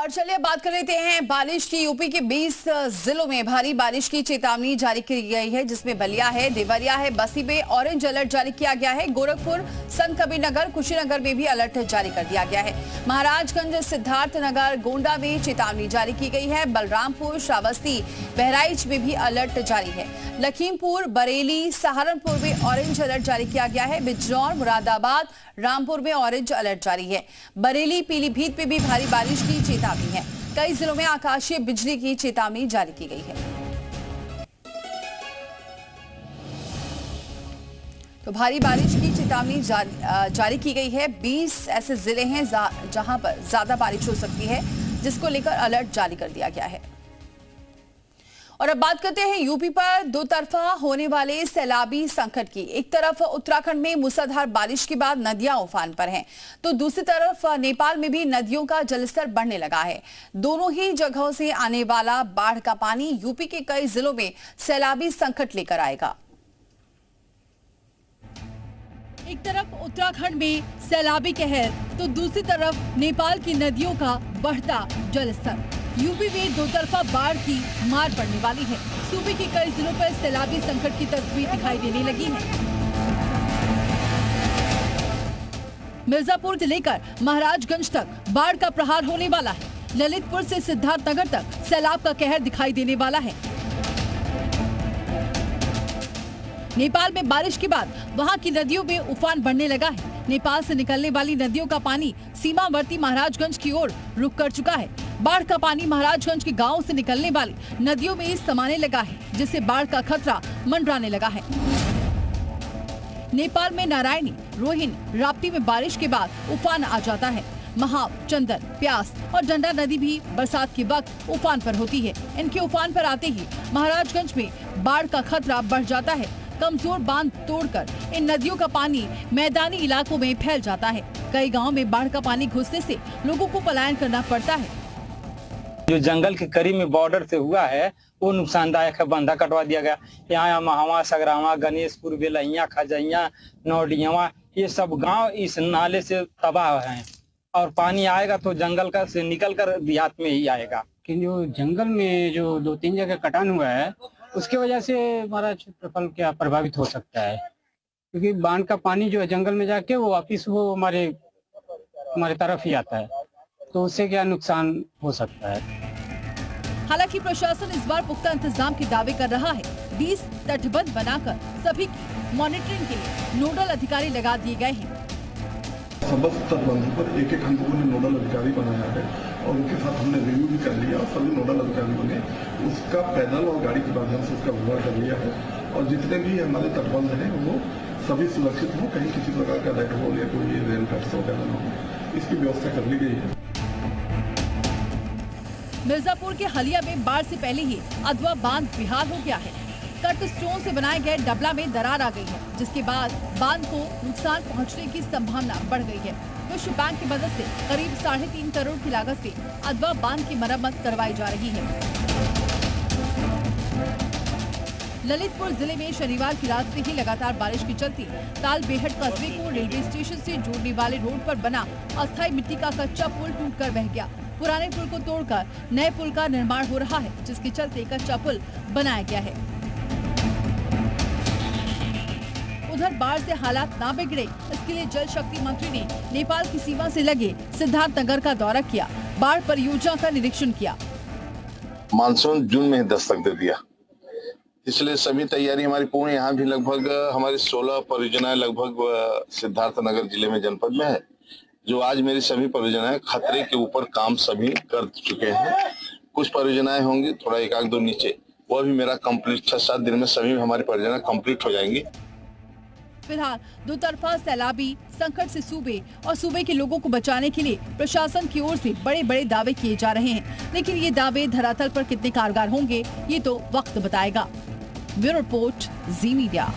और चलिए बात कर लेते हैं बारिश की। यूपी के 20 जिलों में भारी बारिश की चेतावनी जारी की गई है, जिसमें बलिया है, देवरिया है, बस्ती में ऑरेंज अलर्ट जारी किया गया है। गोरखपुर, संत कबीरनगर, कुशीनगर में भी अलर्ट जारी कर दिया गया है। महाराजगंज, सिद्धार्थनगर, गोंडा में चेतावनी जारी की गई है। बलरामपुर, श्रावस्ती, बहराइच में भी अलर्ट जारी है। लखीमपुर, बरेली, सहारनपुर में ऑरेंज अलर्ट जारी किया गया है। बिजनौर, मुरादाबाद, रामपुर में ऑरेंज अलर्ट जारी है। बरेली, पीलीभीत में भी भारी बारिश की चेतावनी है। कई जिलों में आकाशीय बिजली की चेतावनी जारी की गई है। तो भारी बारिश की चेतावनी जारी की गई है। 20 ऐसे जिले हैं जहां पर ज्यादा बारिश हो सकती है, जिसको लेकर अलर्ट जारी कर दिया गया है। और अब बात करते हैं यूपी पर दो तरफा होने वाले सैलाबी संकट की। एक तरफ उत्तराखंड में मूसलाधार बारिश के बाद नदियां उफान पर हैं, तो दूसरी तरफ नेपाल में भी नदियों का जलस्तर बढ़ने लगा है। दोनों ही जगहों से आने वाला बाढ़ का पानी यूपी के कई जिलों में सैलाबी संकट लेकर आएगा। एक तरफ उत्तराखंड में सैलाबी कहर, तो दूसरी तरफ नेपाल की नदियों का बढ़ता जलस्तर। यूपी में दो तरफा बाढ़ की मार पड़ने वाली है। सूबे के कई जिलों पर सैलाबी संकट की तस्वीर दिखाई देने लगी है। मिर्जापुर से लेकर महाराजगंज तक बाढ़ का प्रहार होने वाला है। ललितपुर से सिद्धार्थनगर तक सैलाब का कहर दिखाई देने वाला है। नेपाल में बारिश के बाद वहां की नदियों में उफान बढ़ने लगा है। नेपाल से निकलने वाली नदियों का पानी सीमावर्ती महाराजगंज की ओर रुख कर चुका है। बाढ़ का पानी महाराजगंज के गांवों से निकलने वाली नदियों में समाने लगा है, जिससे बाढ़ का खतरा मंडराने लगा है। नेपाल में नारायणी, रोहिन, राप्ती में बारिश के बाद उफान आ जाता है। महाव, चंदन, प्यास और डंडा नदी भी बरसात के वक्त उफान पर होती है। इनके उफान पर आते ही महाराजगंज में बाढ़ का खतरा बढ़ जाता है। कमजोर बांध तोड़कर इन नदियों का पानी मैदानी इलाकों में फैल जाता है। कई गांवों में बाढ़ का पानी घुसने से लोगों को पलायन करना पड़ता है। जो जंगल के करीब में बॉर्डर से हुआ है वो नुकसानदायक है। बंधा कटवा दिया गया। यहाँ महावा, सगरावा, गणेशपुर, बेलहिया, खजैया, नौडियावा, ये सब गांव इस नाले से तबाह हैं। और पानी आएगा तो जंगल का से निकल कर देहात में ही आएगा। कि जो जंगल में जो 2-3 जगह कटान हुआ है, उसके वजह से हमारा क्षेत्रफल क्या प्रभावित हो सकता है, क्योंकि बांध का पानी जो है जंगल में जाके वो वापिस वो हमारे तरफ ही आता है, तो उससे क्या नुकसान हो सकता है। हालांकि प्रशासन इस बार पुख्ता इंतजाम के दावे कर रहा है। 20 तटबंध बनाकर सभी की मॉनिटरिंग के लिए नोडल अधिकारी लगा दिए गए हैं। समस्त तटबंधों पर एक हम लोगों ने नोडल अधिकारी बनाया है और उनके साथ हमने रिव्यू भी कर लिया। और सभी नोडल अधिकारियों ने उसका पैदल और गाड़ी के माध्यम से उसका विवरण कर लिया है। और जितने भी हमारे तटबंध हैं वो सभी सुरक्षित हो, कहीं किसी प्रकार का रेड होल या कोई रेल कट्स वगैरह न हो, इसकी व्यवस्था कर ली गई है। मिर्जापुर के हलिया में बाढ़ से पहले ही अधवा बांध बिहार हो गया है। कट स्टोन से बनाए गए डबला में दरार आ गई है, जिसके बाद बांध को नुकसान पहुंचने की संभावना बढ़ गई है। विश्व बैंक की मदद से करीब 3.5 करोड़ की लागत से अधवा बांध की मरम्मत करवाई जा रही है। ललितपुर जिले में शनिवार की रात से ही लगातार बारिश के चलते तालबेहट कस्बे को रेलवे स्टेशन से जोड़ने वाले रोड पर बना अस्थायी मिट्टी का कच्चा पुल टूटकर बह गया। पुराने पुल को तोड़कर नए पुल का निर्माण हो रहा है, जिसके चलते कच्चा पुल बनाया गया है। उधर बाढ़ से हालात ना बिगड़े, इसके लिए जल शक्ति मंत्री ने नेपाल की सीमा से लगे सिद्धार्थनगर का दौरा किया, बाढ़ परियोजना का निरीक्षण किया। मानसून जून में दस्तक दे दिया, इसलिए सभी तैयारी हमारी पूर्ण। यहाँ भी लगभग हमारी 16 परियोजनाएं लगभग सिद्धार्थनगर जिले में जनपद में है। जो आज मेरी सभी परियोजनाएं खतरे के ऊपर काम सभी कर चुके हैं। कुछ परियोजनाएं होंगी थोड़ा 1-2 नीचे, वो भी मेरा कंप्लीट 6-7 दिन में सभी हमारी परियोजनाएं कंप्लीट हो जाएंगी। फिलहाल दो तरफा सैलाबी संकट से सूबे के लोगों को बचाने के लिए प्रशासन की ओर से बड़े बड़े दावे किए जा रहे हैं, लेकिन ये दावे धरातल पर कितने कारगर होंगे ये तो वक्त बताएगा। ब्यूरो रिपोर्ट, जी मीडिया।